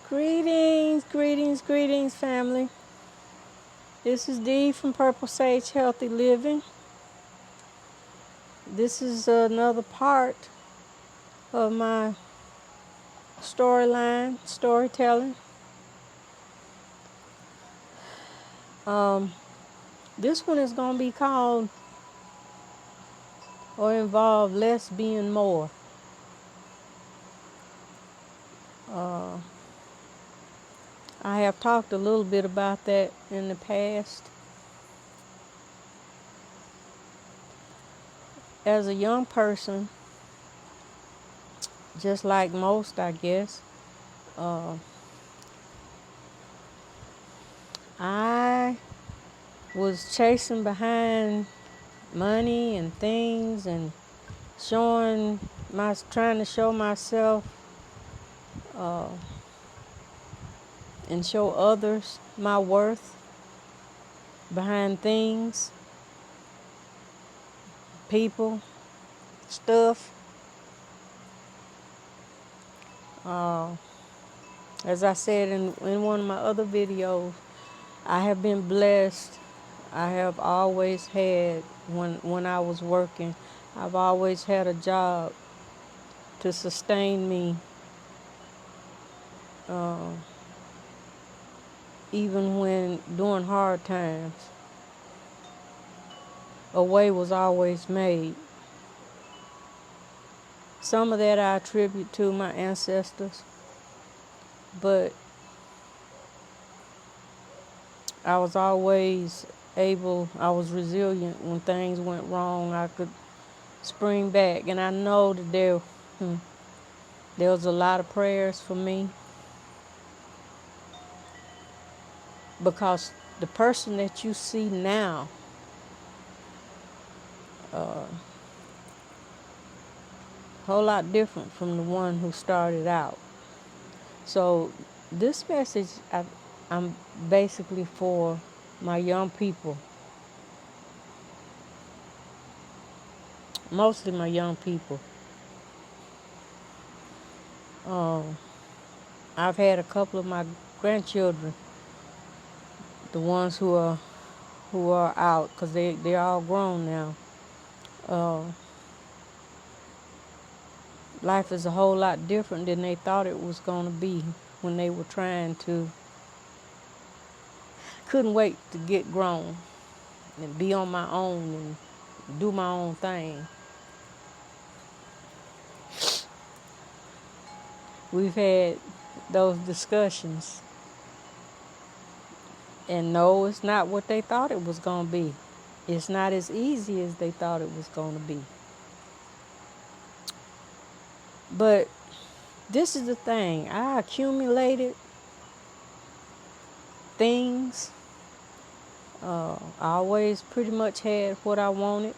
Greetings, greetings, greetings, family. This is Dee from Purple Sage Healthy Living. This is another part of my storytelling. This one is going to be called or involve less being more. I have talked a little bit about that in the past. As a young person, just like most, I guess, I was chasing behind money and things and trying to show myself and show others my worth behind things, people, stuff. As I said in one of my other videos, I have been blessed. I have always had, when I was working, I've always had a job to sustain me, even when during hard times. A way was always made. Some of that I attribute to my ancestors, but I was always I was resilient when things went wrong. I could spring back, and I know that there was a lot of prayers for me, because the person that you see now, a whole lot different from the one who started out. So this message, I'm basically for my young people, mostly my young people. I've had a couple of my grandchildren, the ones who are out, because they're all grown now. Life is a whole lot different than they thought it was going to be when they were couldn't wait to get grown and be on my own and do my own thing. We've had those discussions, and no, it's not what they thought it was going to be. It's not as easy as they thought it was going to be. But this is the thing. I accumulated things. I always pretty much had what I wanted.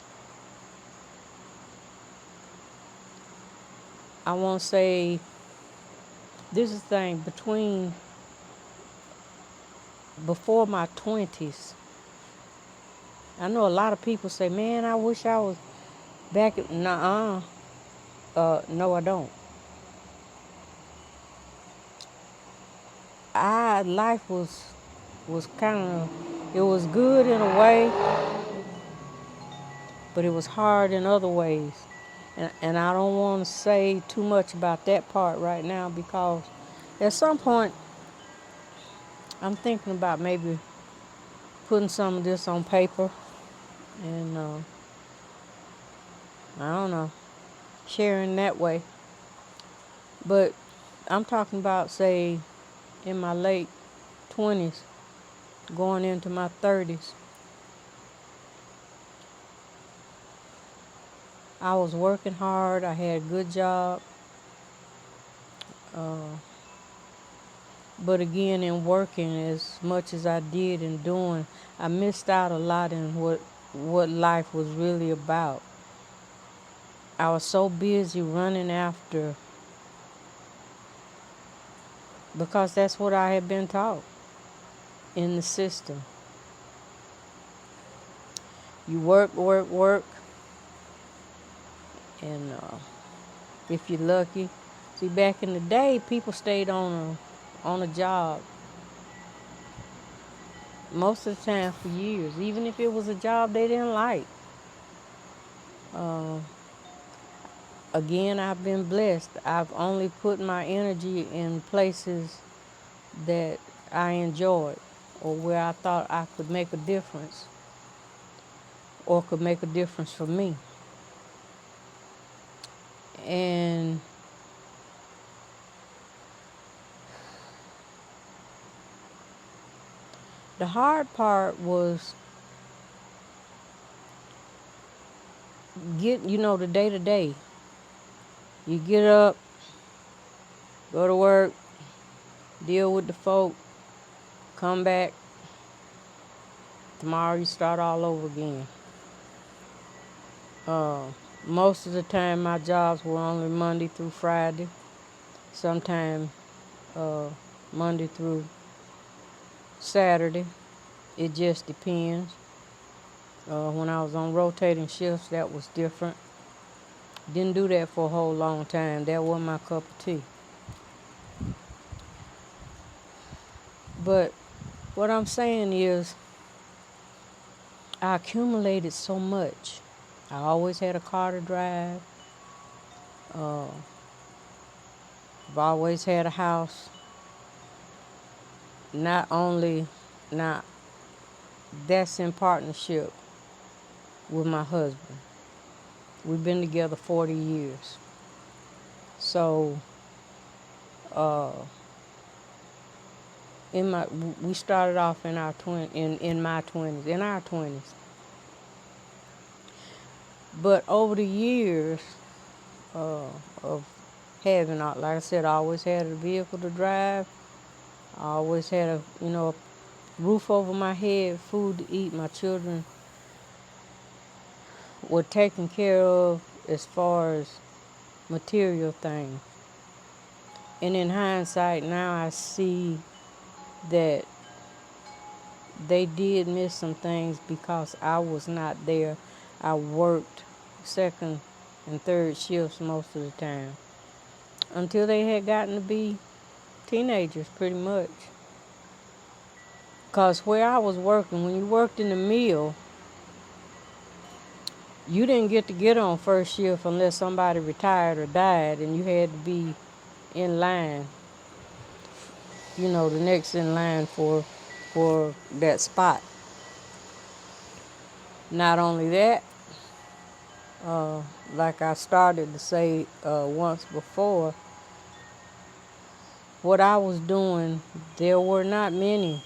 I won't say, this is the thing, before my 20s. I know a lot of people say, man, I wish I was back at, no, I don't. Life was kind of, it was good in a way, but it was hard in other ways. And I don't want to say too much about that part right now, because at some point I'm thinking about maybe putting some of this on paper and I don't know, sharing that way. But I'm talking about, say, in my late 20s, going into my 30s. I was working hard. I had a good job. But again, in working as much as I did and doing, I missed out a lot in what life was really about. I was so busy running after, because that's what I had been taught in the system. You work, work, work, and if you're lucky. See, back in the day, people stayed on on a job most of the time for years, even if it was a job they didn't like. Uh, Again, I've been blessed. I've only put my energy in places that I enjoyed or where I thought I could make a difference or could make a difference for me. And the hard part was the day to day. You get up, go to work, deal with the folk, come back. Tomorrow you start all over again. Uh, Most of the time my jobs were only Monday through Friday. Sometimes Monday through Saturday. It just depends. When I was on rotating shifts, that was different. Didn't do that for a whole long time. That wasn't my cup of tea. But what I'm saying is, I accumulated so much. I always had a car to drive. Uh, I've always had a house. Not only, now that's in partnership with my husband. We've been together 40 years. So, uh, we started off in our in my 20s, in our 20s. But over the years of having, like I said, I always had a vehicle to drive. I always had a roof over my head, food to eat. My children were taken care of as far as material things. And in hindsight, now I see that they did miss some things because I was not there. I worked second and third shifts most of the time until they had gotten to be teenagers, pretty much. Because where I was working, when you worked in the mill, you didn't get on first shift unless somebody retired or died, and you had to be in line, the next in line for that spot. Not only that, like I started to say once before, what I was doing, there were not many,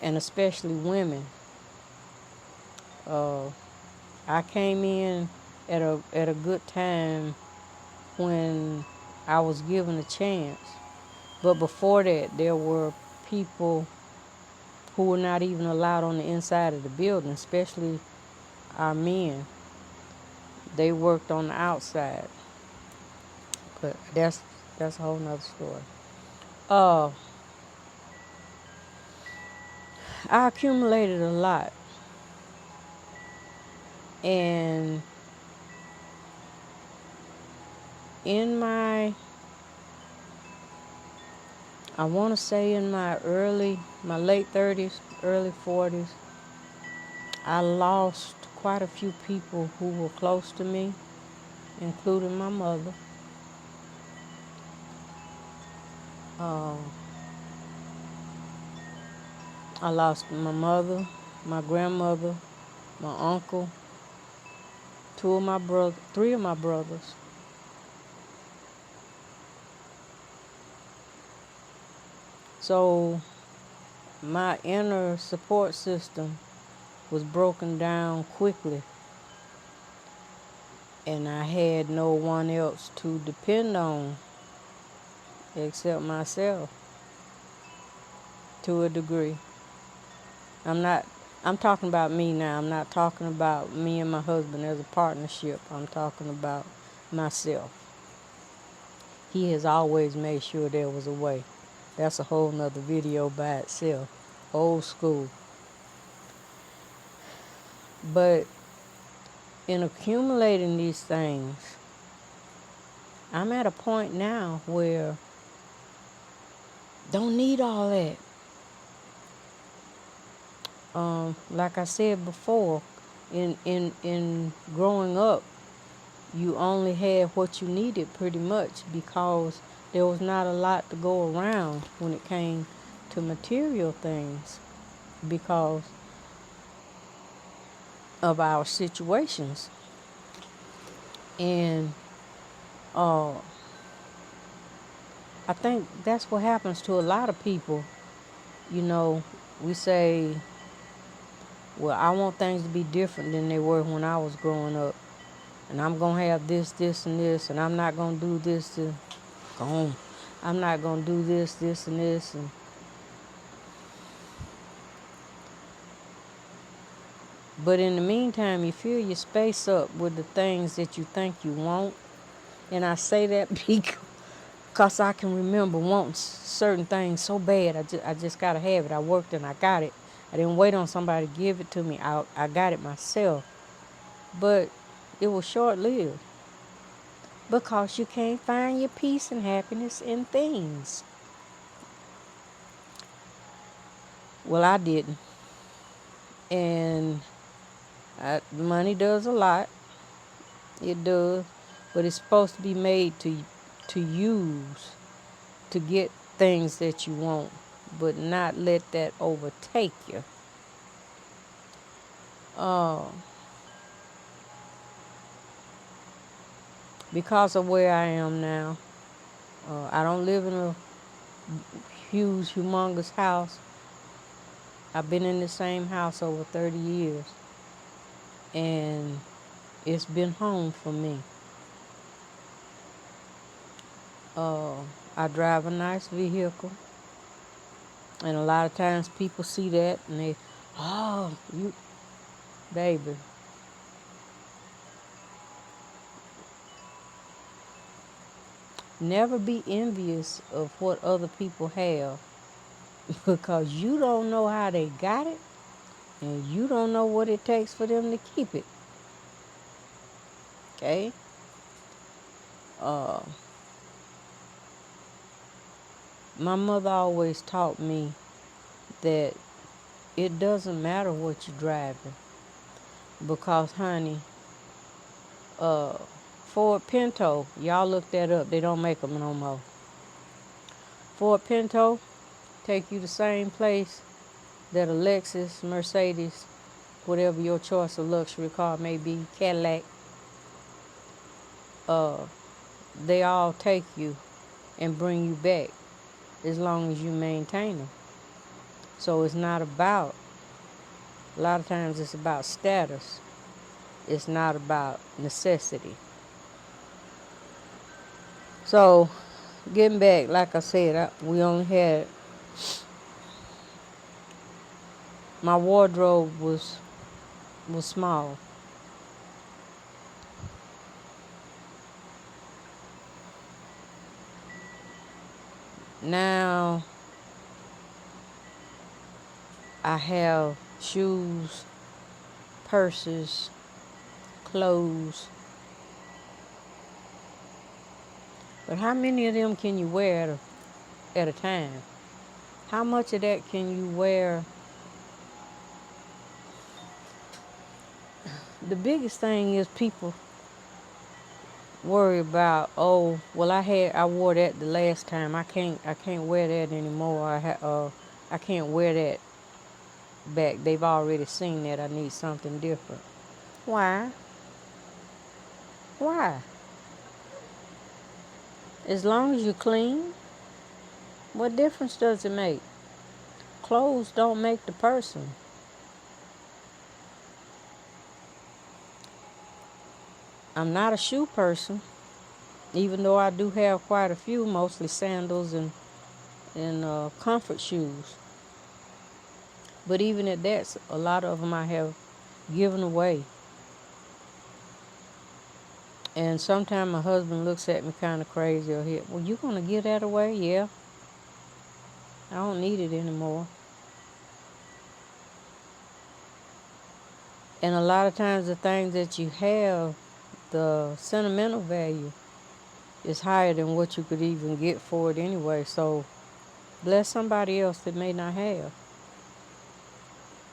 and especially women. I came in at a good time when I was given a chance. But before that, there were people who were not even allowed on the inside of the building, especially our men. They worked on the outside. But that's a whole nother story. I accumulated a lot. And in I want to say in my late 30s, early 40s, I lost quite a few people who were close to me, including my mother. I lost my mother, my grandmother, my uncle, three of my brothers. So my inner support system was broken down quickly, and I had no one else to depend on except myself to a degree. I'm talking about me now. I'm not talking about me and my husband as a partnership. I'm talking about myself. He has always made sure there was a way. That's a whole nother video by itself. Old school. But in accumulating these things, I'm at a point now where Don't need all that. Like I said before, in growing up, you only had what you needed pretty much because there was not a lot to go around when it came to material things because of our situations. And uh, I think that's what happens to a lot of people. You know, we say, well, I want things to be different than they were when I was growing up. And I'm going to have this, this, and this. And I'm not going to do this to go on. I'm not going to do this, this, and this. But in the meantime, you fill your space up with the things that you think you want. And I say that because I can remember wanting certain things so bad. I just got to have it. I worked and I got it. I didn't wait on somebody to give it to me. I got it myself. But it was short-lived because you can't find your peace and happiness in things. Well, I didn't. And money does a lot. It does. But it's supposed to be made to use to get things that you want, but not let that overtake you. Because of where I am now, I don't live in a huge, humongous house. I've been in the same house over 30 years, and it's been home for me. I drive a nice vehicle, and a lot of times people see that and they, oh, you, baby. Never be envious of what other people have because you don't know how they got it and you don't know what it takes for them to keep it. Okay? My mother always taught me that it doesn't matter what you're driving because, honey, Ford Pinto, y'all look that up. They don't make them no more. Ford Pinto take you the same place that a Lexus, Mercedes, whatever your choice of luxury car may be, Cadillac, they all take you and bring you back as long as you maintain them. So it's not about, a lot of times it's about status. It's not about necessity. So getting back, like I said, we only had, my wardrobe was small. Now I have shoes, purses, clothes. But how many of them can you wear at a time? How much of that can you wear? The biggest thing is people worry about, oh, well, I wore that the last time. I can't wear that anymore. I can't wear that back. They've already seen that. I need something different. Why? Why? As long as you're clean, what difference does it make? Clothes don't make the person. I'm not a shoe person, even though I do have quite a few, mostly sandals and comfort shoes. But even at that, a lot of them I have given away. And sometimes my husband looks at me kind of crazy or here. Well, you going to give that away? Yeah. I don't need it anymore. And a lot of times the things that you have, the sentimental value is higher than what you could even get for it anyway. So bless somebody else that may not have.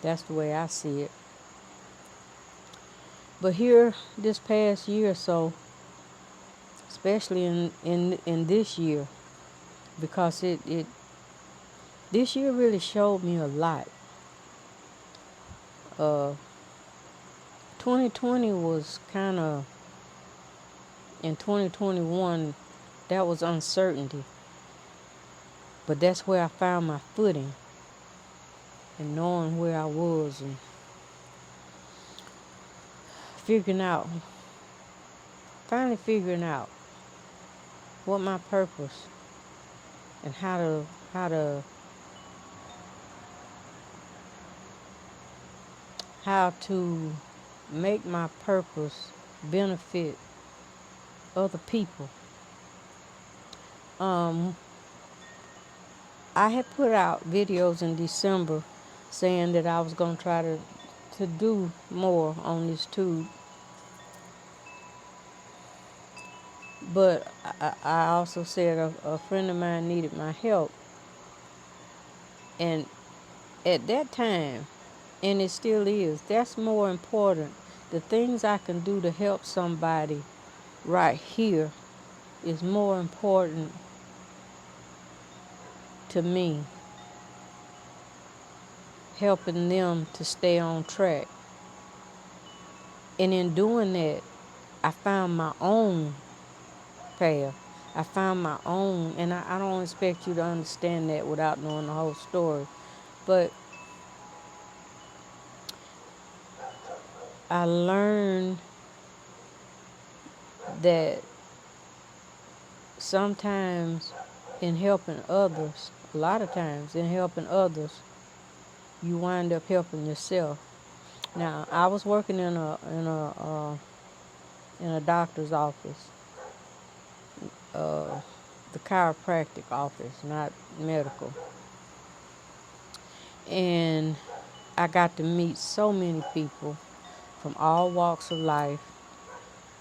That's the way I see it. But here, this past year or so, especially in this year, because it this year really showed me a lot. Uh, 2020 was kind of, in 2021, that was uncertainty. But that's where I found my footing and knowing where I was and finally figuring out what my purpose and how to make my purpose benefit other people. I had put out videos in December saying that I was going to try to do more on this tube. But I also said a friend of mine needed my help. And at that time, and it still is, that's more important. The things I can do to help somebody right here is more important to me, helping them to stay on track. And in doing that, I found my own path. I found my own, and I don't expect you to understand that without knowing the whole story. But I learned that sometimes in helping others, a lot of times in helping others, you wind up helping yourself. Now, I was working in a doctor's office, the chiropractic office, not medical. And I got to meet so many people from all walks of life.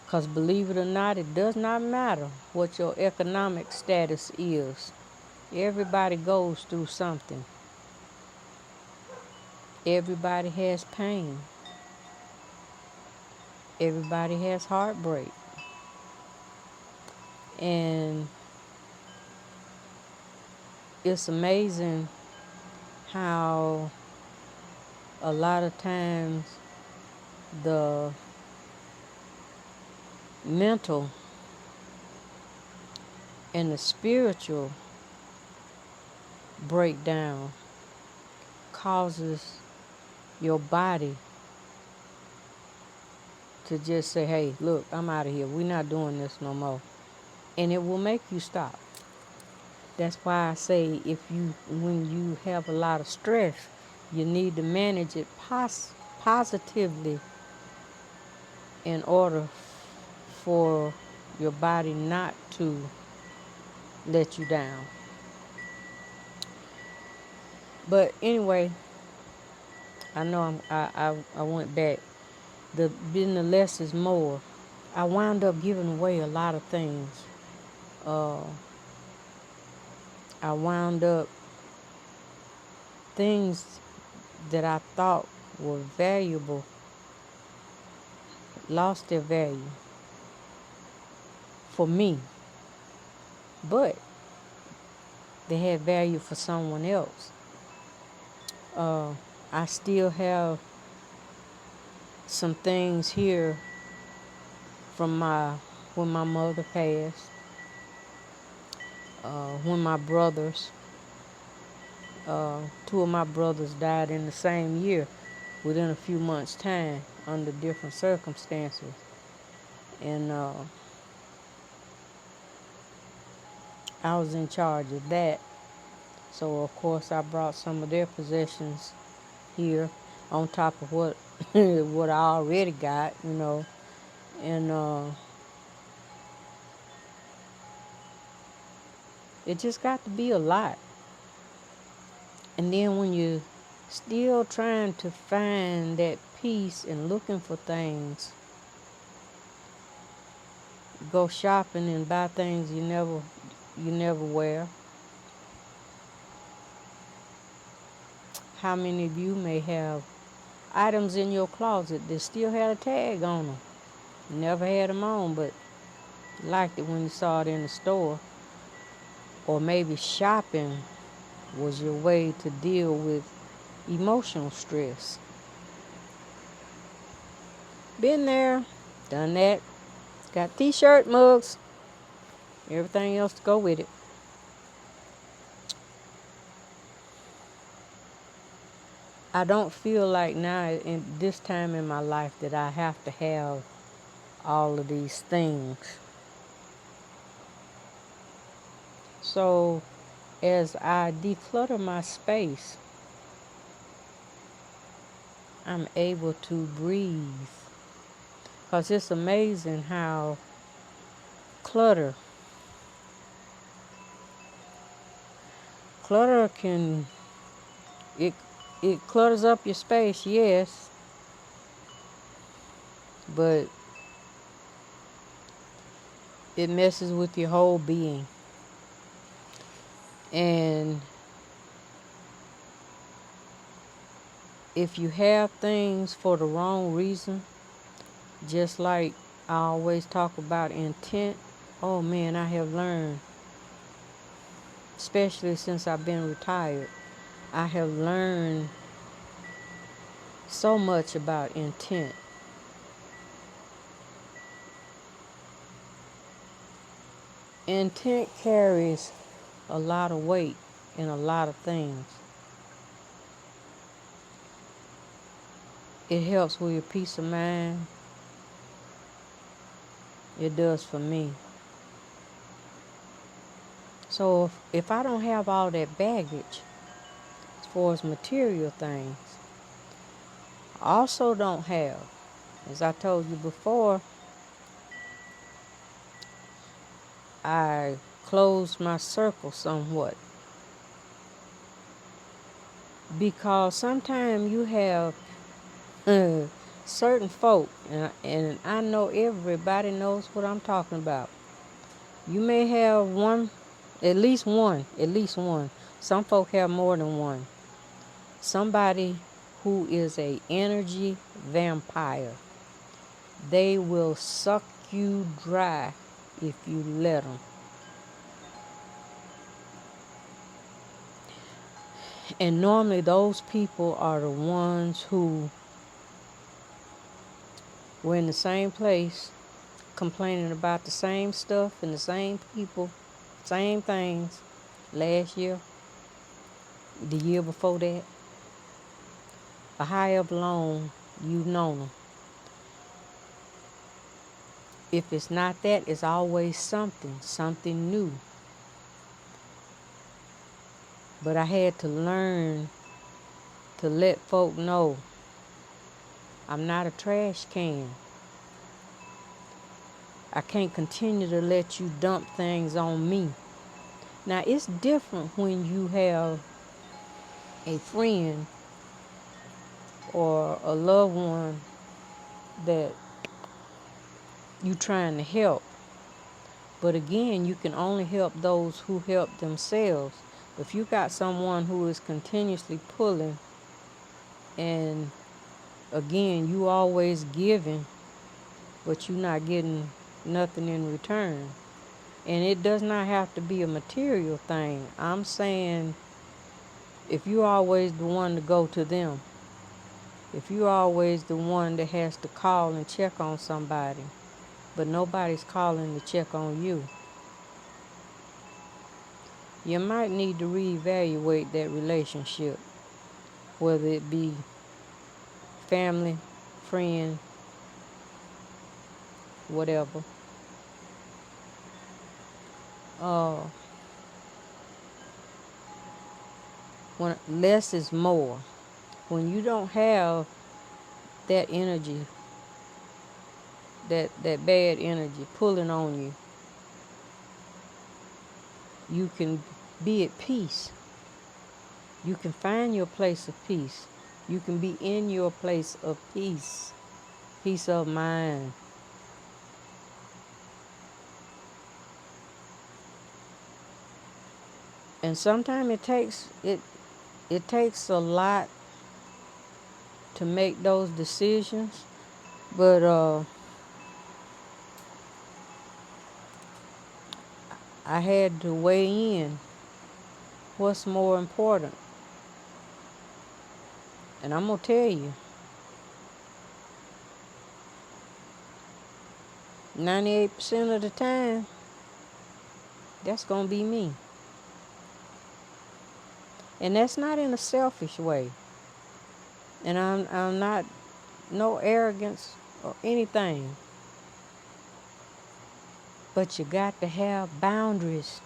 Because believe it or not, it does not matter what your economic status is. Everybody goes through something. Everybody has pain. Everybody has heartbreak. And it's amazing how a lot of times the mental and the spiritual breakdown causes your body to just say, hey, look, I'm out of here. We're not doing this no more. And it will make you stop. That's why I say when you have a lot of stress, you need to manage it positively in order for your body not to let you down. But anyway, I know I went back. Being the less is more. I wound up giving away a lot of things. I wound up things that I thought were valuable lost their value for me, but they had value for someone else. I still have some things here from when my mother passed, when my brothers, two of my brothers died in the same year, within a few months' time, under different circumstances. And I was in charge of that. So, of course, I brought some of their possessions here on top of what what I already got, And it just got to be a lot. And then when you're still trying to find that peace and looking for things, go shopping and buy things you never wear. how many of you may have items in your closet that still had a tag on them? Never had them on, but liked it when you saw it in the store. Or maybe shopping was your way to deal with emotional stress. Been there, done that. Got t-shirt, mugs, everything else to go with it. I don't feel like now in this time in my life that I have to have all of these things. So as I declutter my space, I'm able to breathe. Because it's amazing how clutter can, it it clutters up your space, yes, but it messes with your whole being. And if you have things for the wrong reason, just like I always talk about intent, oh man, I have learned, especially since I've been retired, I have learned so much about intent. Intent carries a lot of weight in a lot of things. It helps with your peace of mind. It does for me. So if I don't have all that baggage as far as material things, I also don't have, as I told you before, I closed my circle somewhat. Because sometimes you have certain folk, and I know everybody knows what I'm talking about. You may have one, at least one. Some folk have more than one. Somebody who is a energy vampire. They will suck you dry if you let them. And normally those people are the ones who were in the same place, complaining about the same stuff and the same people, same things last year, the year before that, or however long you've known them. If it's not that, it's always something new. But I had to learn to let folk know I'm not a trash can. I can't continue to let you dump things on me. Now, it's different when you have a friend or a loved one that you trying to help. But again, you can only help those who help themselves. If you got someone who is continuously pulling, and again, you always giving, but you're not getting nothing in return. And it does not have to be a material thing. I'm saying if you're always the one to go to them, if you're always the one that has to call and check on somebody, but nobody's calling to check on you, you might need to reevaluate that relationship, whether it be family, friend, whatever. When less is more. When you don't have that energy, that bad energy pulling on you, you can be at peace. You can find your place of peace. You can be in your place of peace. Peace of mind. And sometimes it takes it. it takes a lot to make those decisions, but I had to weigh in what's more important. And I'm going to tell you, 98% of the time, that's going to be me. And that's not in a selfish way. And I'm not, no arrogance or anything. But you got to have boundaries.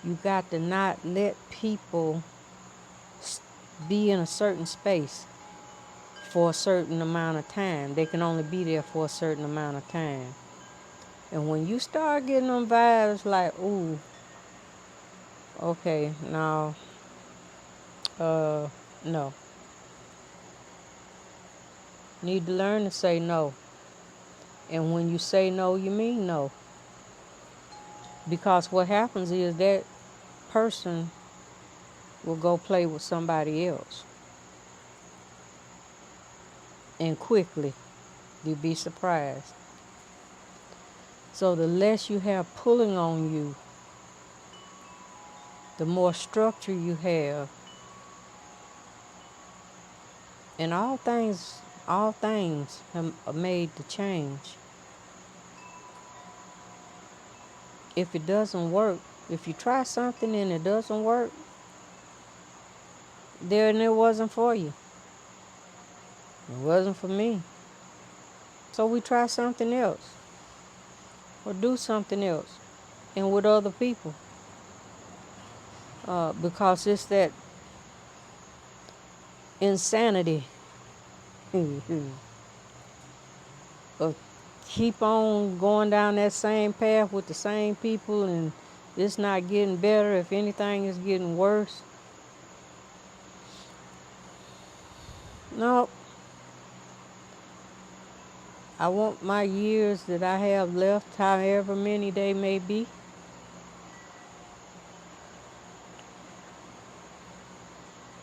You got to not let people be in a certain space for a certain amount of time. They can only be there for a certain amount of time. And when you start getting them vibes like, ooh, okay, no, no. Need to learn to say no. And when you say no, you mean no. Because what happens is that person will go play with somebody else. And quickly, you'll be surprised. So the less you have pulling on you, the more structure you have. And all things are made to change. If it doesn't work, if you try something and it doesn't work, then it wasn't for you. It wasn't for me. So we try something else. Or do something else. And with other people. Because it's that insanity of keep on going down that same path with the same people, and it's not getting better. If anything, it's getting worse. No. I want my years that I have left, however many they may be,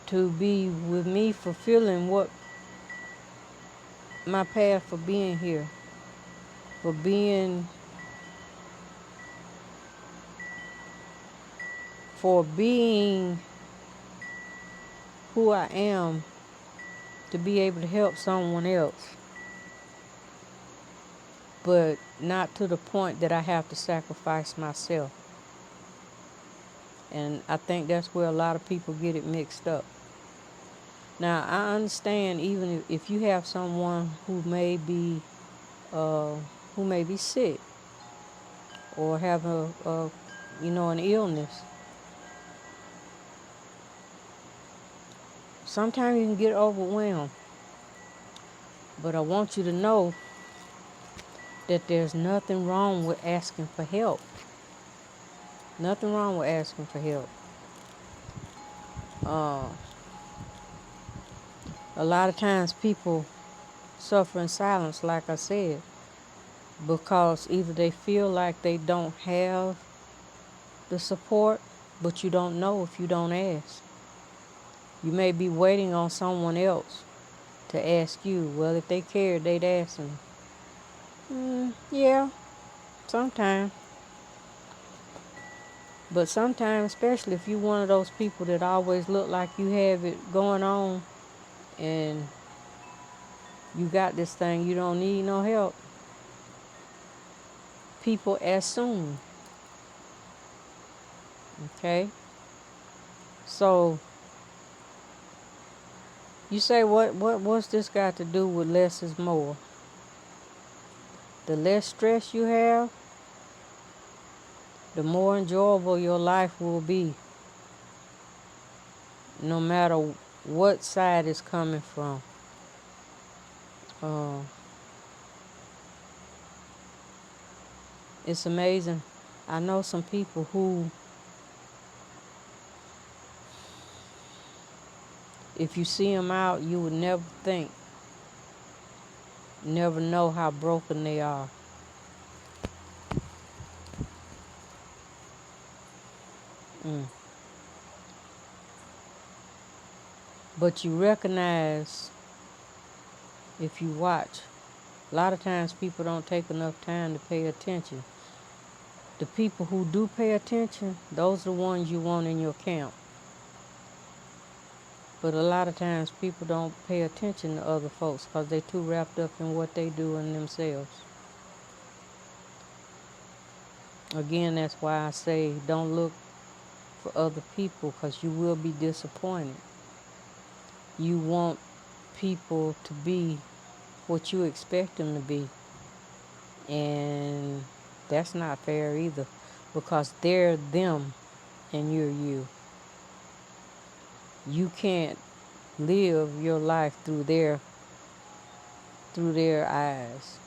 to be with me fulfilling what my path for being here, for being who I am, to be able to help someone else, but not to the point that I have to sacrifice myself. And I think that's where a lot of people get it mixed up. Now, I understand even if you have someone who may be sick or have an illness. Sometimes you can get overwhelmed. But I want you to know that there's nothing wrong with asking for help. Nothing wrong with asking for help. A lot of times people suffer in silence, like I said, because either they feel like they don't have the support, but you don't know if you don't ask. You may be waiting on someone else to ask you. Well, if they cared, they'd ask them. Yeah, sometimes. But sometimes, especially if you're one of those people that always look like you have it going on and you got this thing, you don't need no help. People assume. Okay? So, you say, what's this got to do with less is more? The less stress you have, the more enjoyable your life will be. No matter what side it's coming from. It's amazing. I know some people who, if you see them out, you would never know how broken they are. But you recognize, if you watch, a lot of times people don't take enough time to pay attention. The people who do pay attention, those are the ones you want in your camp. But a lot of times people don't pay attention to other folks because they too wrapped up in what they do in themselves. Again, that's why I say don't look for other people, because you will be disappointed. You want people to be what you expect them to be. And that's not fair either, because they're them and you're you. You can't live your life through their eyes.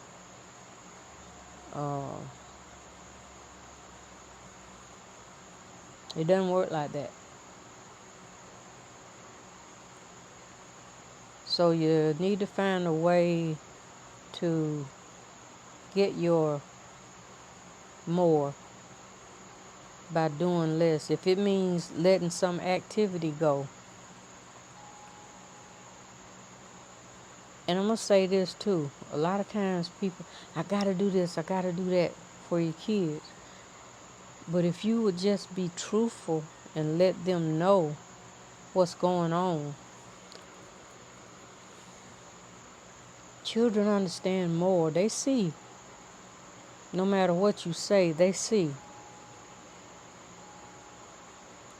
It doesn't work like that. So you need to find a way to get your more by doing less. If it means letting some activity go. And I'm going to say this too. A lot of times people, I got to do this, I got to do that for your kids. But if you would just be truthful and let them know what's going on, children understand more. They see. No matter what you say, they see.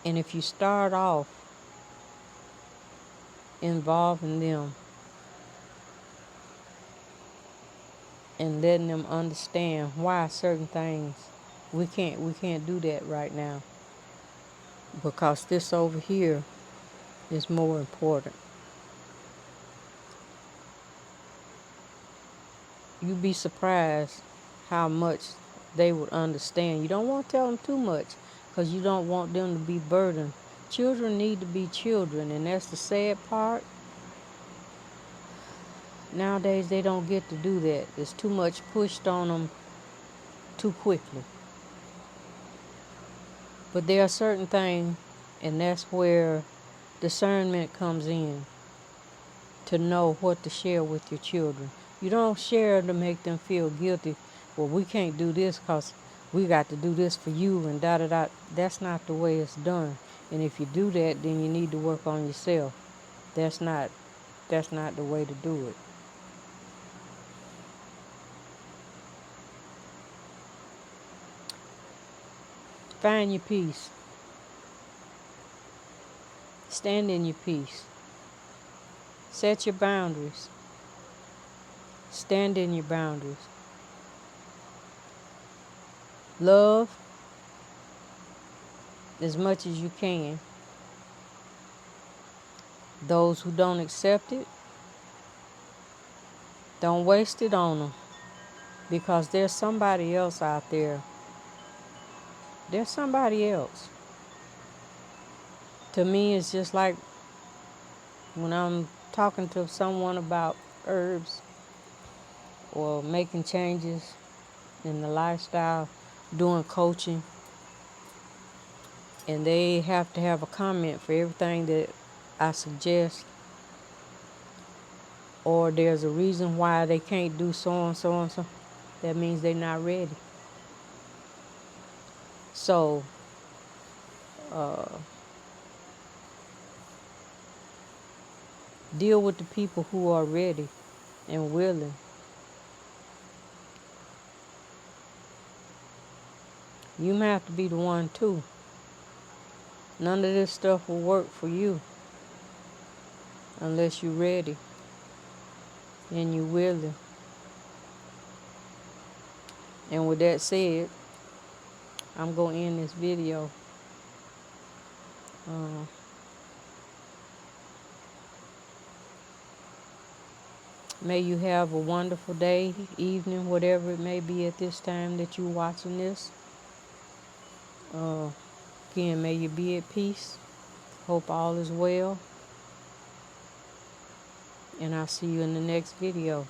And if you start off involving them and letting them understand why certain things, we can't do that right now, because this over here is more important. You'd be surprised how much they would understand. You don't want to tell them too much, because you don't want them to be burdened. Children need to be children, and that's the sad part. Nowadays, they don't get to do that. There's too much pushed on them too quickly. But there are certain things, and that's where discernment comes in, to know what to share with your children. You don't share to make them feel guilty. Well, we can't do this because we got to do this for you and da-da-da. That's not the way it's done. And if you do that, then you need to work on yourself. That's not the way to do it. Find your peace. Stand in your peace. Set your boundaries. Stand in your boundaries. Love as much as you can. Those who don't accept it, don't waste it on them, because there's somebody else out there. There's somebody else. To me, it's just like when I'm talking to someone about herbs or making changes in the lifestyle, doing coaching, and they have to have a comment for everything that I suggest, or there's a reason why they can't do so and so and so, that means they're not ready. So, deal with the people who are ready and willing. You may have to be the one too. None of this stuff will work for you unless you're ready and you're willing. And with that said, I'm going to end this video. May you have a wonderful day, evening, whatever it may be at this time that you're watching this. Again, may you be at peace. Hope all is well. And I'll see you in the next video.